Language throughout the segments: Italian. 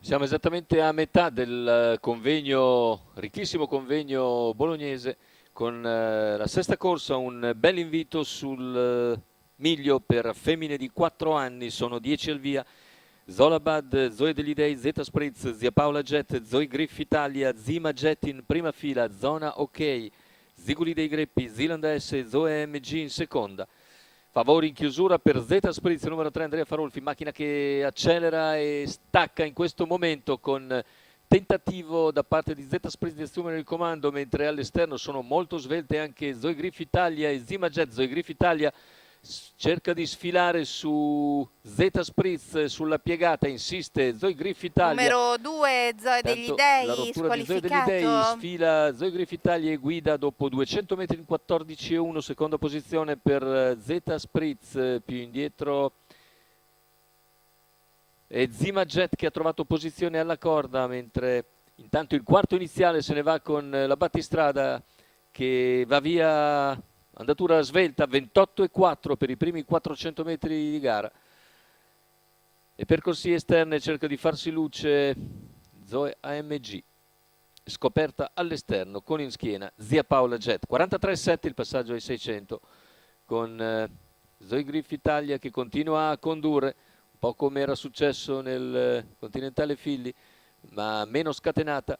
Siamo esattamente a metà del convegno, ricchissimo convegno bolognese, con la sesta corsa, un bel invito sul miglio per femmine di 4 anni, sono 10 al via. Zolabad, Zoe Delidei, Zeta Spritz, Zia Paola Jet, Zoe Griff Italia, Zima Jet in prima fila, Zona OK, Ziguli dei Greppi, Zealand S, Zoe MG in seconda. Favori in chiusura per Zeta Spritz, numero 3 Andrea Farolfi, macchina che accelera e stacca in questo momento con tentativo da parte di Zeta Spritz di assumere il comando, mentre all'esterno sono molto svelte anche Zoe Griff Italia e Zima Jet. Zoe Griff Italia cerca di sfilare su Zeta Spritz sulla piegata, insiste Zoe Griff Italia. Numero 2 Zoe degli Tanto la Dei, rottura di Zoe degli Dei, squalificato. sfila Zoe Griff Italia e guida dopo 200 metri in 14,1, seconda posizione per Zeta Spritz, più indietro e Zima Jet che ha trovato posizione alla corda, mentre intanto il quarto iniziale se ne va con la battistrada che va via, andatura svelta, 28,4 per i primi 400 metri di gara. E per corsie esterne cerca di farsi luce Zoe AMG, scoperta all'esterno con in schiena Zia Paola Jet. 43,7 il passaggio ai 600 con Zoe Griff Italia che continua a condurre, un po' come era successo nel Continentale Filli, ma meno scatenata.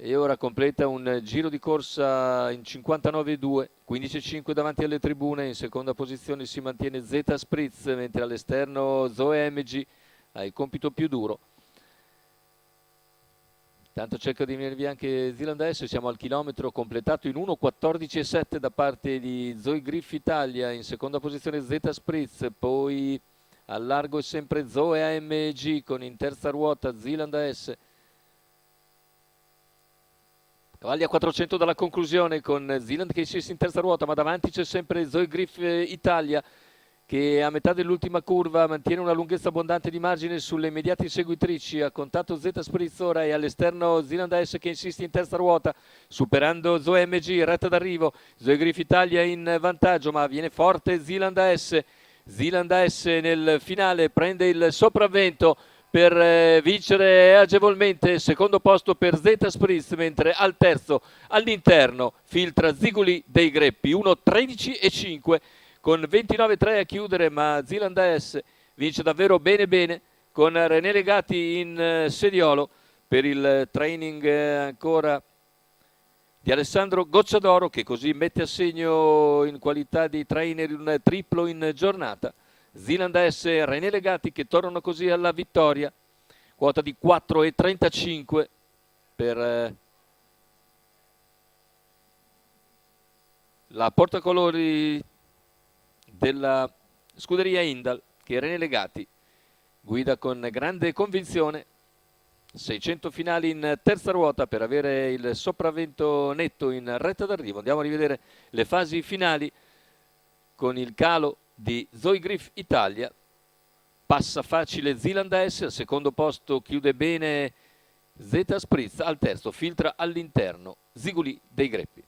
E ora completa un giro di corsa in 59,2, 15,5 davanti alle tribune. In seconda posizione si mantiene Zeta Spritz, mentre all'esterno Zoe MG ha il compito più duro. Tanto cerca di venire via anche Zealand S, siamo al chilometro completato in 1,14,7 da parte di Zoe Griff Italia. In seconda posizione Zeta Spritz, poi al largo è sempre Zoe AMG con in terza ruota Zealand S. Cavalli a 400 dalla conclusione con Zealand che insiste in terza ruota, ma davanti c'è sempre Zoe Griff Italia che a metà dell'ultima curva mantiene una lunghezza abbondante di margine sulle immediate inseguitrici. Ha contatto Zeta Spritz ora e all'esterno Zealand S che insiste in terza ruota, superando Zoe MG, retta d'arrivo. Zoe Griff Italia in vantaggio, ma viene forte Zealand S. Zealand S nel finale prende il sopravvento per vincere agevolmente. Secondo posto per Zeta Spritz, mentre al terzo all'interno filtra Ziguli dei Greppi, 1,13,5 con 29,3 a chiudere, ma Zealand S vince davvero bene bene con René Legati in sediolo per il training ancora di Alessandro Gocciadoro, che così mette a segno in qualità di trainer un triplo in giornata. Zealand S e René Legati che tornano così alla vittoria, quota di 4,35 per la portacolori della scuderia Indal, che René Legati guida con grande convinzione. 600 finali in terza ruota per avere il sopravvento netto in retta d'arrivo. Andiamo a rivedere le fasi finali con il calo di Zoe Griff Italia. Passa facile Zealand S, al secondo posto chiude bene Zeta Spritz, al terzo filtra all'interno Ziguli dei Greppi.